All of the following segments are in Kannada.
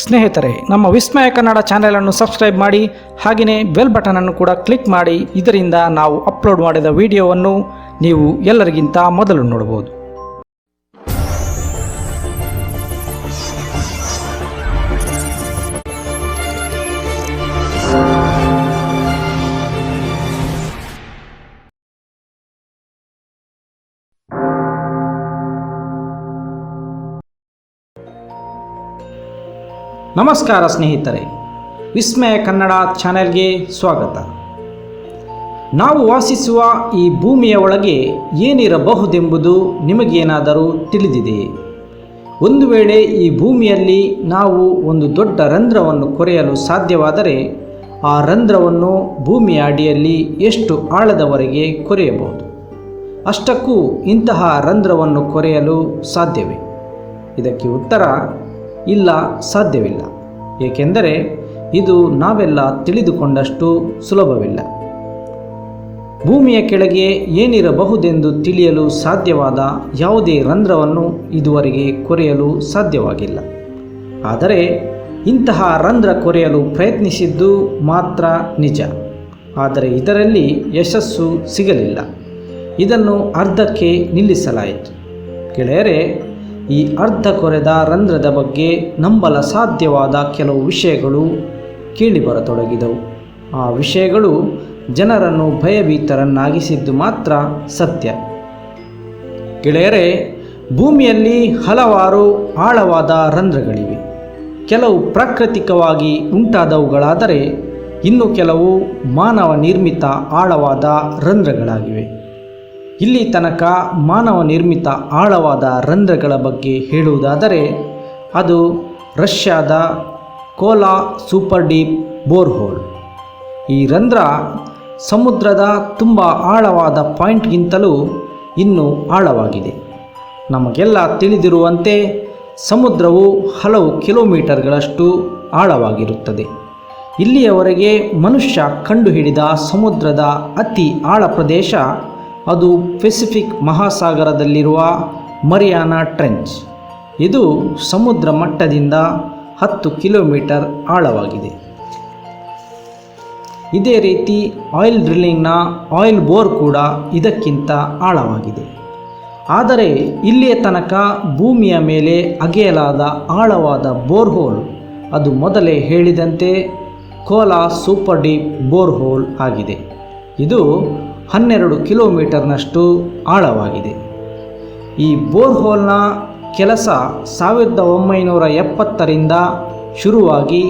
ಸ್ನೇಹಿತರೆ, ನಮ್ಮ ವಿಸ್ಮಯ ಕನ್ನಡ ಚಾನೆಲನ್ನು ಸಬ್ಸ್ಕ್ರೈಬ್ ಮಾಡಿ, ಹಾಗೆಯೇ ಬೆಲ್ ಬಟನನ್ನು ಕೂಡ ಕ್ಲಿಕ್ ಮಾಡಿ. ಇದರಿಂದ ನಾವು ಅಪ್ಲೋಡ್ ಮಾಡಿದ ವಿಡಿಯೋವನ್ನು ನೀವು ಎಲ್ಲರಿಗಿಂತ ಮೊದಲು ನೋಡಬಹುದು. ನಮಸ್ಕಾರ ಸ್ನೇಹಿತರೆ, ವಿಸ್ಮಯ ಕನ್ನಡ ಚಾನೆಲ್ಗೆ ಸ್ವಾಗತ. ನಾವು ವಾಸಿಸುವ ಈ ಭೂಮಿಯ ಒಳಗೆ ಏನಿರಬಹುದೆಂಬುದು ನಿಮಗೇನಾದರೂ ತಿಳಿದಿದೆಯೇ? ಒಂದು ವೇಳೆ ಈ ಭೂಮಿಯಲ್ಲಿ ನಾವು ಒಂದು ದೊಡ್ಡ ರಂಧ್ರವನ್ನು ಕೊರೆಯಲು ಸಾಧ್ಯವಾದರೆ ಆ ರಂಧ್ರವನ್ನು ಭೂಮಿಯ ಅಡಿಯಲ್ಲಿ ಎಷ್ಟು ಆಳದವರೆಗೆ ಕೊರೆಯಬಹುದು? ಅಷ್ಟಕ್ಕೂ ಇಂತಹ ರಂಧ್ರವನ್ನು ಕೊರೆಯಲು ಸಾಧ್ಯವೇ? ಇದಕ್ಕೆ ಉತ್ತರ ಇಲ್ಲ, ಸಾಧ್ಯವಿಲ್ಲ. ಏಕೆಂದರೆ ಇದು ನಾವೆಲ್ಲ ತಿಳಿದುಕೊಂಡಷ್ಟು ಸುಲಭವಿಲ್ಲ. ಭೂಮಿಯ ಕೆಳಗೆ ಏನಿರಬಹುದೆಂದು ತಿಳಿಯಲು ಸಾಧ್ಯವಾದ ಯಾವುದೇ ರಂಧ್ರವನ್ನು ಇದುವರೆಗೆ ಕೊರೆಯಲು ಸಾಧ್ಯವಾಗಿಲ್ಲ. ಆದರೆ ಇಂತಹ ರಂಧ್ರ ಕೊರೆಯಲು ಪ್ರಯತ್ನಿಸಿದ್ದು ಮಾತ್ರ ನಿಜ. ಆದರೆ ಇದರಲ್ಲಿ ಯಶಸ್ಸು ಸಿಗಲಿಲ್ಲ. ಇದನ್ನು ಅರ್ಧಕ್ಕೆ ನಿಲ್ಲಿಸಲಾಯಿತು. ಗೆಳೆಯರೇ, ಈ ಅರ್ಧ ಕೊರೆದ ರಂಧ್ರದ ಬಗ್ಗೆ ನಂಬಲ ಸಾಧ್ಯವಾದ ಕೆಲವು ವಿಷಯಗಳು ಕೇಳಿಬರತೊಡಗಿದವು. ಆ ವಿಷಯಗಳು ಜನರನ್ನು ಭಯಭೀತರನ್ನಾಗಿಸಿದ್ದು ಮಾತ್ರ ಸತ್ಯ. ಗೆಳೆಯರೇ, ಭೂಮಿಯಲ್ಲಿ ಹಲವಾರು ಆಳವಾದ ರಂಧ್ರಗಳಿವೆ. ಕೆಲವು ಪ್ರಾಕೃತಿಕವಾಗಿ ಉಂಟಾದವುಗಳಾದರೆ ಇನ್ನು ಕೆಲವು ಮಾನವ ನಿರ್ಮಿತ ಆಳವಾದ ರಂಧ್ರಗಳಾಗಿವೆ. ಇಲ್ಲಿ ತನಕ ಮಾನವ ನಿರ್ಮಿತ ಆಳವಾದ ರಂಧ್ರಗಳ ಬಗ್ಗೆ ಹೇಳುವುದಾದರೆ ಅದು ರಷ್ಯಾದ ಕೋಲಾ ಸೂಪರ್ಡೀಪ್ ಬೋರ್ಹೋಲ್. ಈ ರಂಧ್ರ ಸಮುದ್ರದ ತುಂಬ ಆಳವಾದ ಪಾಯಿಂಟ್ಗಿಂತಲೂ ಇನ್ನೂ ಆಳವಾಗಿದೆ. ನಮಗೆಲ್ಲ ತಿಳಿದಿರುವಂತೆ ಸಮುದ್ರವು ಹಲವು ಕಿಲೋಮೀಟರ್ಗಳಷ್ಟು ಆಳವಾಗಿರುತ್ತದೆ. ಇಲ್ಲಿಯವರೆಗೆ ಮನುಷ್ಯ ಕಂಡುಹಿಡಿದ ಸಮುದ್ರದ ಅತಿ ಆಳ ಪ್ರದೇಶ ಅದು ಪೆಸಿಫಿಕ್ ಮಹಾಸಾಗರದಲ್ಲಿರುವ ಮರಿಯಾನಾ ಟ್ರೆಂಚ್. ಇದು ಸಮುದ್ರ ಮಟ್ಟದಿಂದ 10 ಕಿಲೋಮೀಟರ್ ಆಳವಾಗಿದೆ. ಇದೇ ರೀತಿ ಆಯಿಲ್ ಡ್ರಿಲ್ಲಿಂಗ್ನ ಆಯಿಲ್ ಬೋರ್ ಕೂಡ ಇದಕ್ಕಿಂತ ಆಳವಾಗಿದೆ. ಆದರೆ ಇಲ್ಲಿಯ ತನಕ ಭೂಮಿಯ ಮೇಲೆ ಅಗೆಯಲಾದ ಆಳವಾದ ಬೋರ್ಹೋಲ್ ಅದು ಮೊದಲೇ ಹೇಳಿದಂತೆ ಕೋಲಾ ಸೂಪರ್ ಡೀಪ್ ಬೋರ್ಹೋಲ್ ಆಗಿದೆ. ಇದು 12 ಕಿಲೋಮೀಟರ್ನಷ್ಟು ಆಳವಾಗಿದೆ. ಈ ಬೋರ್ಹೋಲ್ನ ಕೆಲಸ 1970ರಿಂದ ಶುರುವಾಗಿ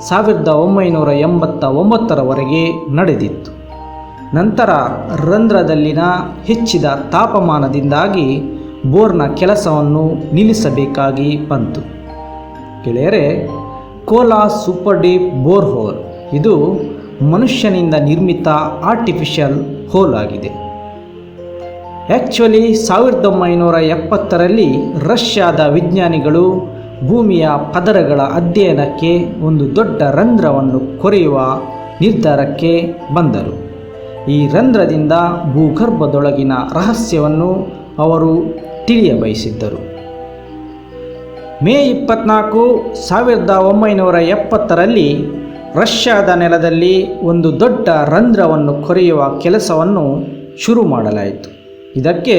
1989ರವರೆಗೆ ನಡೆದಿತ್ತು. ನಂತರ ರಂಧ್ರದಲ್ಲಿನ ಹೆಚ್ಚಿದ ತಾಪಮಾನದಿಂದಾಗಿ ಬೋರ್ನ ಕೆಲಸವನ್ನು ನಿಲ್ಲಿಸಬೇಕಾಗಿ ಬಂತು. ಗೆಳೆಯರೇ, ಕೋಲಾ ಸೂಪರ್ ಡೀಪ್ ಬೋರ್ಹೋಲ್ ಇದು ಮನುಷ್ಯನಿಂದ ನಿರ್ಮಿತ ಆರ್ಟಿಫಿಷಿಯಲ್ ಹೋಲ್ ಆಗಿದೆ. ಆ್ಯಕ್ಚುಲಿ 1970ರಲ್ಲಿ ರಷ್ಯಾದ ವಿಜ್ಞಾನಿಗಳು ಭೂಮಿಯ ಪದರಗಳ ಅಧ್ಯಯನಕ್ಕೆ ಒಂದು ದೊಡ್ಡ ರಂಧ್ರವನ್ನು ಕೊರೆಯುವ ನಿರ್ಧಾರಕ್ಕೆ ಬಂದರು. ಈ ರಂಧ್ರದಿಂದ ಭೂಗರ್ಭದೊಳಗಿನ ರಹಸ್ಯವನ್ನು ಅವರು ತಿಳಿಯಬಯಸಿದ್ದರು. ಮೇ 24, 1970ರಲ್ಲಿ ರಷ್ಯಾದ ನೆಲದಲ್ಲಿ ಒಂದು ದೊಡ್ಡ ರಂಧ್ರವನ್ನು ಕೊರೆಯುವ ಕೆಲಸವನ್ನು ಶುರು ಮಾಡಲಾಯಿತು. ಇದಕ್ಕೆ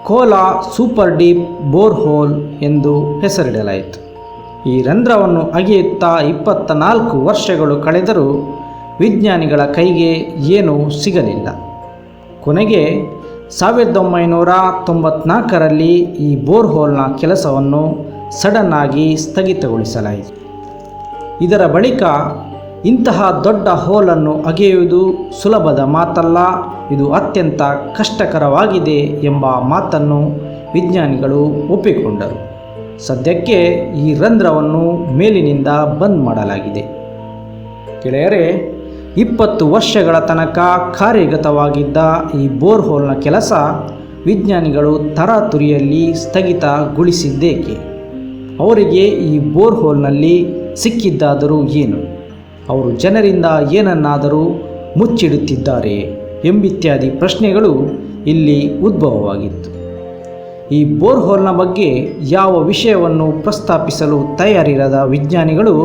ಕೋಲಾ ಸೂಪರ್ ಡೀಪ್ ಬೋರ್ಹೋಲ್ ಎಂದು ಹೆಸರಿಡಲಾಯಿತು. ಈ ರಂಧ್ರವನ್ನು ಅಗೆಯುತ್ತಾ 24 ವರ್ಷಗಳು ಕಳೆದರೂ ವಿಜ್ಞಾನಿಗಳ ಕೈಗೆ ಏನೂ ಸಿಗಲಿಲ್ಲ. ಕೊನೆಗೆ 1994ರಲ್ಲಿ ಈ ಬೋರ್ಹೋಲ್ನ ಕೆಲಸವನ್ನು ಸಡನ್ ಆಗಿ ಸ್ಥಗಿತಗೊಳಿಸಲಾಯಿತು. ಇದರ ಬಳಿಕ ಇಂತಹ ದೊಡ್ಡ ಹೋಲನ್ನು ಅಗೆಯುವುದು ಸುಲಭದ ಮಾತಲ್ಲ, ಇದು ಅತ್ಯಂತ ಕಷ್ಟಕರವಾಗಿದೆ ಎಂಬ ಮಾತನ್ನು ವಿಜ್ಞಾನಿಗಳು ಒಪ್ಪಿಕೊಂಡರು. ಸದ್ಯಕ್ಕೆ ಈ ರಂಧ್ರವನ್ನು ಮೇಲಿನಿಂದ ಬಂದ್ ಮಾಡಲಾಗಿದೆ. ಗೆಳೆಯರೇ, 20 ವರ್ಷಗಳ ತನಕ ಕಾರ್ಯಗತವಾಗಿದ್ದ ಈ ಬೋರ್ಹೋಲ್ನ ಕೆಲಸ ವಿಜ್ಞಾನಿಗಳು ತರಾತುರಿಯಲ್ಲಿ ಸ್ಥಗಿತಗೊಳಿಸಿದ್ದೇಕೆ? ಅವರಿಗೆ ಈ ಬೋರ್ಹೋಲ್ನಲ್ಲಿ ಸಿಕ್ಕಿದ್ದಾದರೂ ಏನು? ಅವರು ಜನರಿಂದ ಏನನ್ನಾದರೂ ಮುಚ್ಚಿಡುತ್ತಿದ್ದಾರೆ ಎಂಬಿತ್ಯಾದಿ ಪ್ರಶ್ನೆಗಳು ಇಲ್ಲಿ ಉದ್ಭವವಾಗಿತ್ತು. ಈ ಬೋರ್ಹೋಲ್ನ ಬಗ್ಗೆ ಯಾವ ವಿಷಯವನ್ನು ಪ್ರಸ್ತಾಪಿಸಲು ತಯಾರಿರದ ವಿಜ್ಞಾನಿಗಳು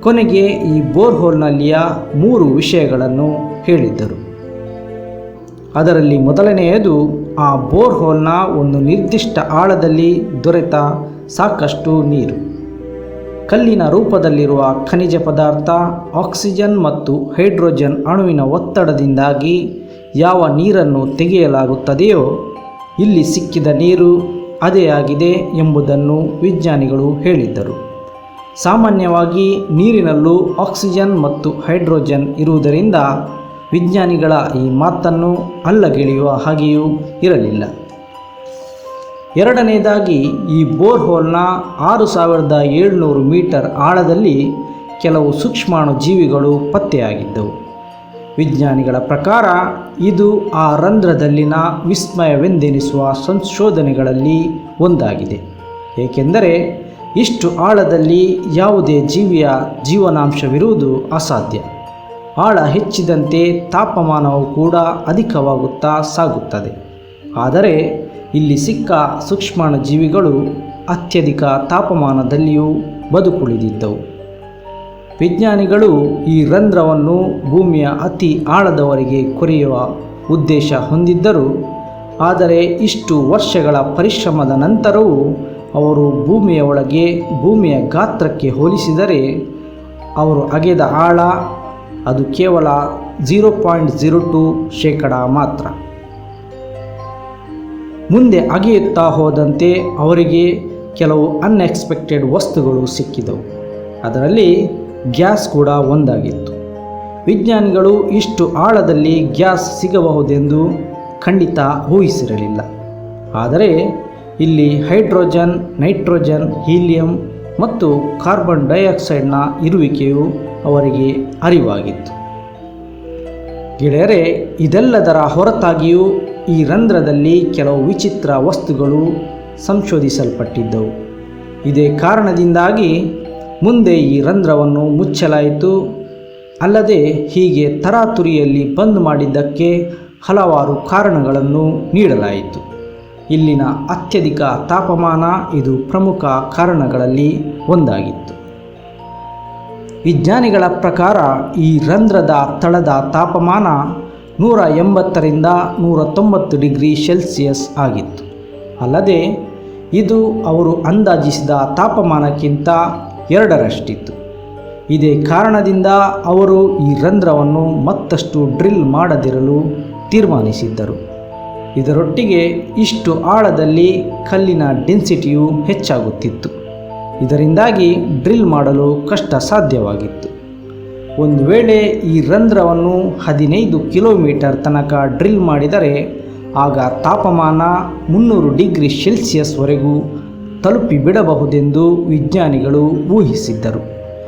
ಕೊನೆಗೆ ಈ ಬೋರ್ಹೋಲ್ನಲ್ಲಿಯ 3 ವಿಷಯಗಳನ್ನು ಹೇಳಿದ್ದರು. ಅದರಲ್ಲಿ ಮೊದಲನೆಯದು, ಆ ಬೋರ್ಹೋಲ್ನ ಒಂದು ನಿರ್ದಿಷ್ಟ ಆಳದಲ್ಲಿ ದೊರೆತ ಸಾಕಷ್ಟು ನೀರು, ಕಲ್ಲಿನ ರೂಪದಲ್ಲಿರುವ ಖನಿಜ ಪದಾರ್ಥ, ಆಕ್ಸಿಜನ್ ಮತ್ತು ಹೈಡ್ರೋಜನ್ ಅಣುವಿನ ಒತ್ತಡದಿಂದಾಗಿ ಯಾವ ನೀರನ್ನು ತೆಗೆಯಲಾಗುತ್ತದೆಯೋ ಇಲ್ಲಿ ಸಿಕ್ಕಿದ ನೀರು ಅದೇ ಆಗಿದೆ ಎಂಬುದನ್ನು ವಿಜ್ಞಾನಿಗಳು ಹೇಳಿದ್ದರು. ಸಾಮಾನ್ಯವಾಗಿ ನೀರಿನಲ್ಲೂ ಆಕ್ಸಿಜನ್ ಮತ್ತು ಹೈಡ್ರೋಜನ್ ಇರುವುದರಿಂದ ವಿಜ್ಞಾನಿಗಳ ಈ ಮಾತನ್ನು ಅಲ್ಲಗೆಳೆಯುವ ಹಾಗೆಯೂ ಇರಲಿಲ್ಲ. ಎರಡನೇದಾಗಿ, ಈ ಬೋರ್ಹೋಲ್ನ 6700 ಮೀಟರ್ ಆಳದಲ್ಲಿ ಕೆಲವು ಸೂಕ್ಷ್ಮಾಣು ಜೀವಿಗಳು ಪತ್ತೆಯಾಗಿದ್ದವು. ವಿಜ್ಞಾನಿಗಳ ಪ್ರಕಾರ ಇದು ಆ ರಂಧ್ರದಲ್ಲಿನ ವಿಸ್ಮಯವೆಂದೆನಿಸುವ ಸಂಶೋಧನೆಗಳಲ್ಲಿ ಒಂದಾಗಿದೆ. ಏಕೆಂದರೆ ಇಷ್ಟು ಆಳದಲ್ಲಿ ಯಾವುದೇ ಜೀವಿಯ ಜೀವನಾಂಶವಿರುವುದು ಅಸಾಧ್ಯ. ಆಳ ಹೆಚ್ಚಿದಂತೆ ತಾಪಮಾನವು ಕೂಡ ಅಧಿಕವಾಗುತ್ತಾ ಸಾಗುತ್ತದೆ. ಆದರೆ ಇಲ್ಲಿ ಸಿಕ್ಕ ಸೂಕ್ಷ್ಮಾಣು ಜೀವಿಗಳು ಅತ್ಯಧಿಕ ತಾಪಮಾನದಲ್ಲಿಯೂ ಬದುಕುಳಿದಿದ್ದವು. ವಿಜ್ಞಾನಿಗಳು ಈ ರಂಧ್ರವನ್ನು ಭೂಮಿಯ ಅತಿ ಆಳದವರೆಗೆ ಕೊರೆಯುವ ಉದ್ದೇಶ ಹೊಂದಿದ್ದರು. ಆದರೆ ಇಷ್ಟು ವರ್ಷಗಳ ಪರಿಶ್ರಮದ ನಂತರವೂ ಅವರು ಭೂಮಿಯ ಒಳಗೆ ಭೂಮಿಯ ಗಾತ್ರಕ್ಕೆ ಹೋಲಿಸಿದರೆ ಅವರು ಅಗೆದ ಆಳ ಅದು ಕೇವಲ 0.02% ಮಾತ್ರ. ಮುಂದೆ ಅಗೆಯುತ್ತಾ ಹೋದಂತೆ ಅವರಿಗೆ ಕೆಲವು ಅನ್ಎಕ್ಸ್ಪೆಕ್ಟೆಡ್ ವಸ್ತುಗಳು ಸಿಕ್ಕಿದವು. ಅದರಲ್ಲಿ ಗ್ಯಾಸ್ ಕೂಡ ಒಂದಾಗಿತ್ತು. ವಿಜ್ಞಾನಿಗಳು ಇಷ್ಟು ಆಳದಲ್ಲಿ ಗ್ಯಾಸ್ ಸಿಗಬಹುದೆಂದು ಖಂಡಿತ ಊಹಿಸಿರಲಿಲ್ಲ. ಆದರೆ ಇಲ್ಲಿ ಹೈಡ್ರೋಜನ್, ನೈಟ್ರೋಜನ್, ಹೀಲಿಯಂ ಮತ್ತು ಕಾರ್ಬನ್ ಡೈಆಕ್ಸೈಡ್ನ ಇರುವಿಕೆಯು ಅವರಿಗೆ ಅರಿವಾಗಿತ್ತು. ಗೆಳೆಯರೇ, ಇದೆಲ್ಲದರ ಹೊರತಾಗಿಯೂ ಈ ರಂಧ್ರದಲ್ಲಿ ಕೆಲವು ವಿಚಿತ್ರ ವಸ್ತುಗಳು ಸಂಶೋಧಿಸಲ್ಪಟ್ಟಿದ್ದವು. ಇದೇ ಕಾರಣದಿಂದಾಗಿ ಮುಂದೆ ಈ ರಂಧ್ರವನ್ನು ಮುಚ್ಚಲಾಯಿತು. ಅಲ್ಲದೆ ಹೀಗೆ ತರಾತುರಿಯಲ್ಲಿ ಬಂದ್ ಮಾಡಿದ್ದಕ್ಕೆ ಹಲವಾರು ಕಾರಣಗಳನ್ನು ನೀಡಲಾಯಿತು. ಇಲ್ಲಿನ ಅತ್ಯಧಿಕ ತಾಪಮಾನ ಇದು ಪ್ರಮುಖ ಕಾರಣಗಳಲ್ಲಿ ಒಂದಾಗಿತ್ತು. ವಿಜ್ಞಾನಿಗಳ ಪ್ರಕಾರ ಈ ರಂಧ್ರದ ತಳದ ತಾಪಮಾನ 180ರಿಂದ 190 ಡಿಗ್ರಿ ಸೆಲ್ಸಿಯಸ್ ಆಗಿತ್ತು. ಅಲ್ಲದೆ ಇದು ಅವರು ಅಂದಾಜಿಸಿದ ತಾಪಮಾನಕ್ಕಿಂತ 2ರಷ್ಟಿತ್ತು. ಇದೇ ಕಾರಣದಿಂದ ಅವರು ಈ ರಂಧ್ರವನ್ನು ಮತ್ತಷ್ಟು ಡ್ರಿಲ್ ಮಾಡದಿರಲು ತೀರ್ಮಾನಿಸಿದ್ದರು. ಇದರೊಟ್ಟಿಗೆ ಇಷ್ಟು ಆಳದಲ್ಲಿ ಕಲ್ಲಿನ ಡೆನ್ಸಿಟಿಯು ಹೆಚ್ಚಾಗುತ್ತಿತ್ತು. ಇದರಿಂದಾಗಿ ಡ್ರಿಲ್ ಮಾಡಲು ಕಷ್ಟ ಸಾಧ್ಯವಾಗಿತ್ತು. ಒಂದು ವೇಳೆ ಈ ರಂಧ್ರವನ್ನು 15 ಕಿಲೋಮೀಟರ್ ತನಕ ಡ್ರಿಲ್ ಮಾಡಿದರೆ ಆಗ ತಾಪಮಾನ 300 ಡಿಗ್ರಿ ಸೆಲ್ಸಿಯಸ್ವರೆಗೂ ತಲುಪಿ ಬಿಡಬಹುದೆಂದು ವಿಜ್ಞಾನಿಗಳು ಊಹಿಸಿದ್ದರು.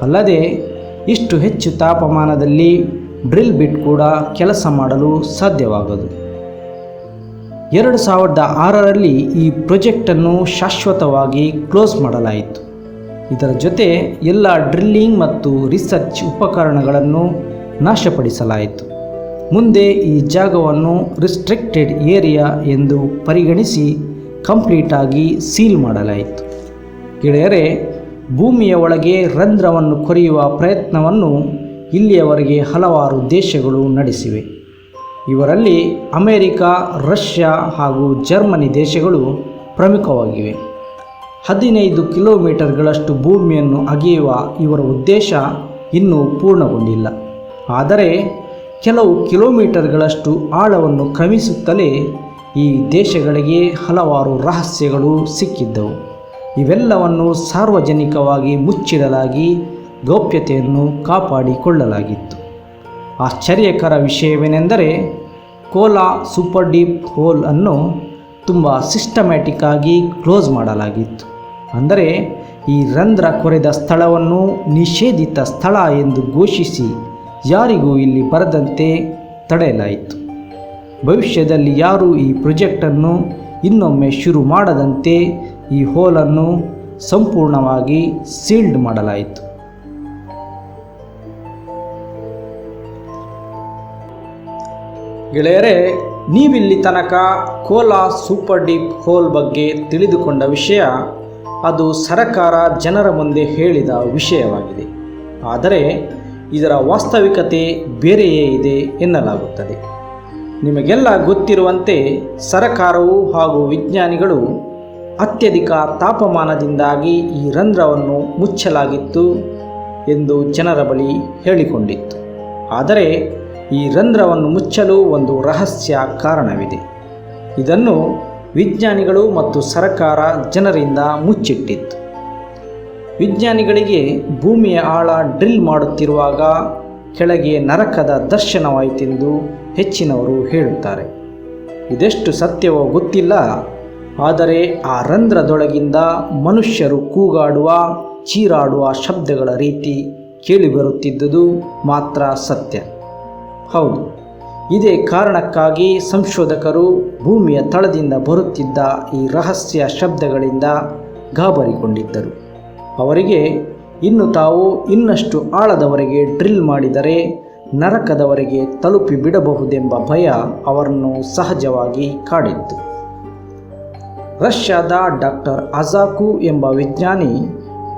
ಅಲ್ಲದೆ ಇಷ್ಟು ಹೆಚ್ಚು ತಾಪಮಾನದಲ್ಲಿ ಡ್ರಿಲ್ ಬಿಟ್ ಕೂಡ ಕೆಲಸ ಮಾಡಲು ಸಾಧ್ಯವಾಗದು. 2006ರಲ್ಲಿ ಈ ಪ್ರಾಜೆಕ್ಟನ್ನು ಶಾಶ್ವತವಾಗಿ ಕ್ಲೋಸ್ ಮಾಡಲಾಯಿತು. ಇದರ ಜೊತೆ ಎಲ್ಲ ಡ್ರಿಲ್ಲಿಂಗ್ ಮತ್ತು ರಿಸರ್ಚ್ ಉಪಕರಣಗಳನ್ನು ನಾಶಪಡಿಸಲಾಯಿತು. ಮುಂದೆ ಈ ಜಾಗವನ್ನು ರಿಸ್ಟ್ರಿಕ್ಟೆಡ್ ಏರಿಯಾ ಎಂದು ಪರಿಗಣಿಸಿ ಕಂಪ್ಲೀಟಾಗಿ ಸೀಲ್ ಮಾಡಲಾಯಿತು. ಗೆಳೆಯರೇ, ಭೂಮಿಯ ಒಳಗೆ ರಂಧ್ರವನ್ನು ಕೊರೆಯುವ ಪ್ರಯತ್ನವನ್ನು ಇಲ್ಲಿಯವರೆಗೆ ಹಲವಾರು ದೇಶಗಳು ನಡೆಸಿವೆ. ಇವರಲ್ಲಿ ಅಮೆರಿಕ, ರಷ್ಯಾ ಹಾಗೂ ಜರ್ಮನಿ ದೇಶಗಳು ಪ್ರಮುಖವಾಗಿವೆ. 15 ಕಿಲೋಮೀಟರ್ಗಳಷ್ಟು ಭೂಮಿಯನ್ನು ಅಗೆಯುವ ಇವರ ಉದ್ದೇಶ ಇನ್ನೂ ಪೂರ್ಣಗೊಂಡಿಲ್ಲ. ಆದರೆ ಕೆಲವು ಕಿಲೋಮೀಟರ್ಗಳಷ್ಟು ಆಳವನ್ನು ಕ್ರಮಿಸುತ್ತಲೇ ಈ ದೇಶಗಳಿಗೆ ಹಲವಾರು ರಹಸ್ಯಗಳು ಸಿಕ್ಕಿದ್ದವು. ಇವೆಲ್ಲವನ್ನು ಸಾರ್ವಜನಿಕವಾಗಿ ಮುಚ್ಚಿಡಲಾಗಿ ಗೌಪ್ಯತೆಯನ್ನು ಕಾಪಾಡಿಕೊಳ್ಳಲಾಗಿತ್ತು. ಆಶ್ಚರ್ಯಕರ ವಿಷಯವೇನೆಂದರೆ ಕೋಲಾ ಸೂಪರ್ಡೀಪ್ ಹೋಲ್ ಅನ್ನು ತುಂಬ ಸಿಸ್ಟಮ್ಯಾಟಿಕ್ ಆಗಿ ಕ್ಲೋಸ್ ಮಾಡಲಾಗಿತ್ತು. ಅಂದರೆ ಈ ರಂಧ್ರ ಕೊರೆದ ಸ್ಥಳವನ್ನು ನಿಷೇಧಿತ ಸ್ಥಳ ಎಂದು ಘೋಷಿಸಿ ಯಾರಿಗೂ ಇಲ್ಲಿ ಬರದಂತೆ ತಡೆಯಲಾಯಿತು. ಭವಿಷ್ಯದಲ್ಲಿ ಯಾರೂ ಈ ಪ್ರಾಜೆಕ್ಟನ್ನು ಇನ್ನೊಮ್ಮೆ ಶುರು ಮಾಡದಂತೆ ಈ ಹೋಲನ್ನು ಸಂಪೂರ್ಣವಾಗಿ ಸೀಲ್ಡ್ ಮಾಡಲಾಯಿತು. ಗೆಳೆಯರೇ, ನೀವಿಲ್ಲಿ ತನಕ ಕೋಲಾ ಸೂಪರ್ ಡೀಪ್ ಹೋಲ್ ಬಗ್ಗೆ ತಿಳಿದುಕೊಂಡ ವಿಷಯ ಅದು ಸರಕಾರ ಜನರ ಮುಂದೆ ಹೇಳಿದ ವಿಷಯವಾಗಿದೆ. ಆದರೆ ಇದರ ವಾಸ್ತವಿಕತೆ ಬೇರೆಯೇ ಇದೆ ಎನ್ನಲಾಗುತ್ತದೆ. ನಿಮಗೆಲ್ಲ ಗೊತ್ತಿರುವಂತೆ ಸರಕಾರವು ಹಾಗೂ ವಿಜ್ಞಾನಿಗಳು ಅತ್ಯಧಿಕ ತಾಪಮಾನದಿಂದಾಗಿ ಈ ರಂಧ್ರವನ್ನು ಮುಚ್ಚಲಾಗಿತ್ತು ಎಂದು ಜನರ ಬಳಿ ಹೇಳಿಕೊಂಡಿತ್ತು. ಆದರೆ ಈ ರಂಧ್ರವನ್ನು ಮುಚ್ಚಲು ಒಂದು ರಹಸ್ಯ ಕಾರಣವಿದೆ. ಇದನ್ನು ವಿಜ್ಞಾನಿಗಳು ಮತ್ತು ಸರಕಾರ ಜನರಿಂದ ಮುಚ್ಚಿಟ್ಟಿತ್ತು. ವಿಜ್ಞಾನಿಗಳಿಗೆ ಭೂಮಿಯ ಆಳ ಡ್ರಿಲ್ ಮಾಡುತ್ತಿರುವಾಗ ಕೆಳಗೆ ನರಕದ ದರ್ಶನವಾಯಿತೆಂದು ಹೆಚ್ಚಿನವರು ಹೇಳುತ್ತಾರೆ. ಇದೆಷ್ಟು ಸತ್ಯವೋ ಗೊತ್ತಿಲ್ಲ. ಆದರೆ ಆ ರಂಧ್ರದೊಳಗಿಂದ ಮನುಷ್ಯರು ಕೂಗಾಡುವ, ಚೀರಾಡುವ ಶಬ್ದಗಳ ರೀತಿ ಕೇಳಿಬರುತ್ತಿದ್ದುದು ಮಾತ್ರ ಸತ್ಯ. ಹೌದು, ಇದೇ ಕಾರಣಕ್ಕಾಗಿ ಸಂಶೋಧಕರು ಭೂಮಿಯ ತಳದಿಂದ ಬರುತ್ತಿದ್ದ ಈ ರಹಸ್ಯ ಶಬ್ದಗಳಿಂದ ಗಾಬರಿಗೊಂಡಿದ್ದರು. ಅವರಿಗೆ ತಾವು ಇನ್ನಷ್ಟು ಆಳದವರೆಗೆ ಡ್ರಿಲ್ ಮಾಡಿದರೆ ನರಕದವರೆಗೆ ತಲುಪಿ ಬಿಡಬಹುದೆಂಬ ಭಯ ಅವರನ್ನು ಸಹಜವಾಗಿ ಕಾಡಿತ್ತು. ರಷ್ಯಾದ ಡಾಕ್ಟರ್ ಅಜಾಕು ಎಂಬ ವಿಜ್ಞಾನಿ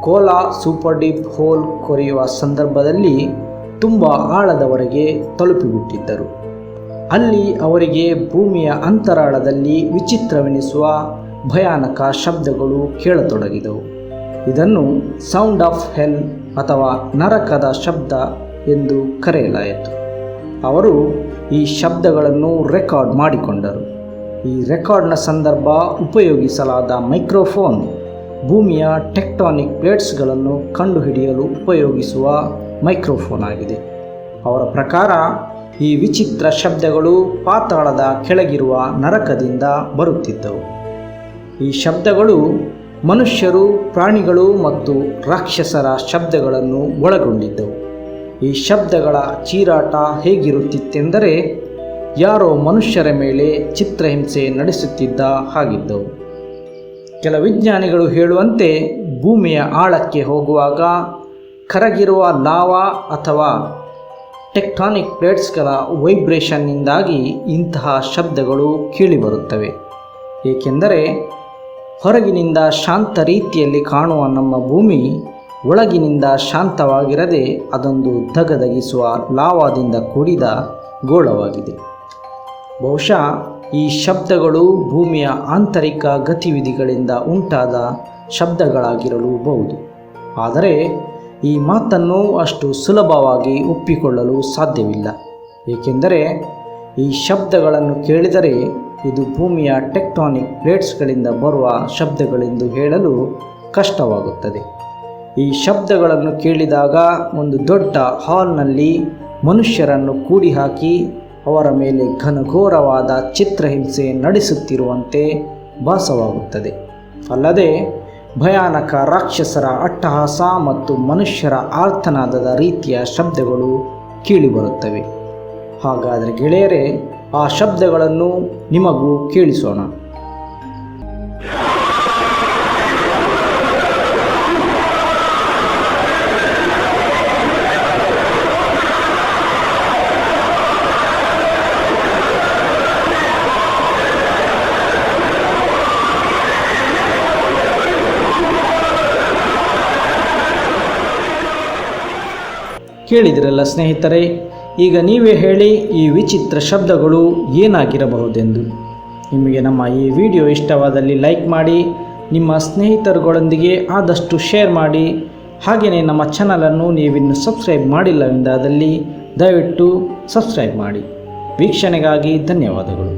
ಕೋಲಾ ಸೂಪರ್ ಡೀಪ್ ಹೋಲ್ ಕೊರೆಯುವ ಸಂದರ್ಭದಲ್ಲಿ ತುಂಬ ಆಳದವರೆಗೆ ತಲುಪಿಬಿಟ್ಟಿದ್ದರು. ಅಲ್ಲಿ ಅವರಿಗೆ ಭೂಮಿಯ ಅಂತರಾಳದಲ್ಲಿ ವಿಚಿತ್ರವೆನಿಸುವ ಭಯಾನಕ ಶಬ್ದಗಳು ಕೇಳತೊಡಗಿದವು. ಇದನ್ನು ಸೌಂಡ್ ಆಫ್ ಹೆಲ್ ಅಥವಾ ನರಕದ ಶಬ್ದ ಎಂದು ಕರೆಯಲಾಯಿತು. ಅವರು ಈ ಶಬ್ದಗಳನ್ನು ರೆಕಾರ್ಡ್ ಮಾಡಿಕೊಂಡರು. ಈ ರೆಕಾರ್ಡ್ನ ಸಂದರ್ಭ ಉಪಯೋಗಿಸಲಾದ ಮೈಕ್ರೋಫೋನ್ ಭೂಮಿಯ ಟೆಕ್ಟಾನಿಕ್ ಪ್ಲೇಟ್ಸ್ಗಳನ್ನು ಕಂಡುಹಿಡಿಯಲು ಉಪಯೋಗಿಸುವ ಮೈಕ್ರೋಫೋನ್ ಆಗಿದೆ. ಅವರ ಪ್ರಕಾರ ಈ ವಿಚಿತ್ರ ಶಬ್ದಗಳು ಪಾತಾಳದ ಕೆಳಗಿರುವ ನರಕದಿಂದ ಬರುತ್ತಿದ್ದವು. ಈ ಶಬ್ದಗಳು ಮನುಷ್ಯರು, ಪ್ರಾಣಿಗಳು ಮತ್ತು ರಾಕ್ಷಸರ ಶಬ್ದಗಳನ್ನು ಒಳಗೊಂಡಿದ್ದವು. ಈ ಶಬ್ದಗಳ ಚೀರಾಟ ಹೇಗಿರುತ್ತಿತ್ತೆಂದರೆ ಯಾರೋ ಮನುಷ್ಯರ ಮೇಲೆ ಚಿತ್ರಹಿಂಸೆ ನಡೆಸುತ್ತಿದ್ದ ಹಾಗಿದ್ದವು. ಕೆಲ ವಿಜ್ಞಾನಿಗಳು ಹೇಳುವಂತೆ ಭೂಮಿಯ ಆಳಕ್ಕೆ ಹೋಗುವಾಗ ಕರಗಿರುವ ಲಾವಾ ಅಥವಾ ಟೆಕ್ಟಾನಿಕ್ ಪ್ಲೇಟ್ಸ್ಗಳ ವೈಬ್ರೇಷನ್ನಿಂದಾಗಿ ಇಂತಹ ಶಬ್ದಗಳು ಕೇಳಿಬರುತ್ತವೆ. ಏಕೆಂದರೆ ಹೊರಗಿನಿಂದ ಶಾಂತ ರೀತಿಯಲ್ಲಿ ಕಾಣುವ ನಮ್ಮ ಭೂಮಿ ಒಳಗಿನಿಂದ ಶಾಂತವಾಗಿರದೆ ಅದೊಂದು ಧಗಧಗಿಸುವ ಲಾವಾದಿಂದ ಕೂಡಿದ ಗೋಳವಾಗಿದೆ. ಬಹುಶಃ ಈ ಶಬ್ದಗಳು ಭೂಮಿಯ ಆಂತರಿಕ ಗತಿವಿಧಿಗಳಿಂದ ಉಂಟಾದ ಶಬ್ದಗಳಾಗಿರಲೂಬಹುದು. ಆದರೆ ಈ ಮಾತನ್ನು ಅಷ್ಟು ಸುಲಭವಾಗಿ ಒಪ್ಪಿಕೊಳ್ಳಲು ಸಾಧ್ಯವಿಲ್ಲ. ಏಕೆಂದರೆ ಈ ಶಬ್ದಗಳನ್ನು ಕೇಳಿದರೆ ಇದು ಭೂಮಿಯ ಟೆಕ್ಟಾನಿಕ್ ಪ್ಲೇಟ್ಸ್ಗಳಿಂದ ಬರುವ ಶಬ್ದಗಳೆಂದು ಹೇಳಲು ಕಷ್ಟವಾಗುತ್ತದೆ. ಈ ಶಬ್ದಗಳನ್ನು ಕೇಳಿದಾಗ ಒಂದು ದೊಡ್ಡ ಹಾಲ್ನಲ್ಲಿ ಮನುಷ್ಯರನ್ನು ಕೂಡಿ ಹಾಕಿ ಅವರ ಮೇಲೆ ಘನಘೋರವಾದ ಚಿತ್ರಹಿಂಸೆ ನಡೆಸುತ್ತಿರುವಂತೆ ಭಾಸವಾಗುತ್ತದೆ. ಅಲ್ಲದೆ ಭಯಾನಕ ರಾಕ್ಷಸರ ಅಟ್ಟಹಾಸ ಮತ್ತು ಮನುಷ್ಯರ ಆರ್ತನಾದದ ರೀತಿಯ ಶಬ್ದಗಳು ಕೇಳಿಬರುತ್ತವೆ. ಹಾಗಾದರೆ ಗೆಳೆಯರೇ, ಆ ಶಬ್ದಗಳನ್ನು ನಿಮಗೂ ಕೇಳಿಸೋಣ. ಕೇಳಿದಿರಲ್ಲ ಸ್ನೇಹಿತರೆ, ಈಗ ನೀವೇ ಹೇಳಿ ಈ ವಿಚಿತ್ರ ಶಬ್ದಗಳು ಏನಾಗಿರಬಹುದೆಂದು. ನಿಮಗೆ ನಮ್ಮ ಈ ವಿಡಿಯೋ ಇಷ್ಟವಾದಲ್ಲಿ ಲೈಕ್ ಮಾಡಿ, ನಿಮ್ಮ ಸ್ನೇಹಿತರುಗಳೊಂದಿಗೆ ಆದಷ್ಟು ಶೇರ್ ಮಾಡಿ. ಹಾಗೆಯೇ ನಮ್ಮ ಚಾನಲನ್ನು ನೀವಿನ್ನು ಸಬ್ಸ್ಕ್ರೈಬ್ ಮಾಡಿಲ್ಲವೆಂದಾದಲ್ಲಿ ದಯವಿಟ್ಟು ಸಬ್ಸ್ಕ್ರೈಬ್ ಮಾಡಿ. ವೀಕ್ಷಣೆಗಾಗಿ ಧನ್ಯವಾದಗಳು.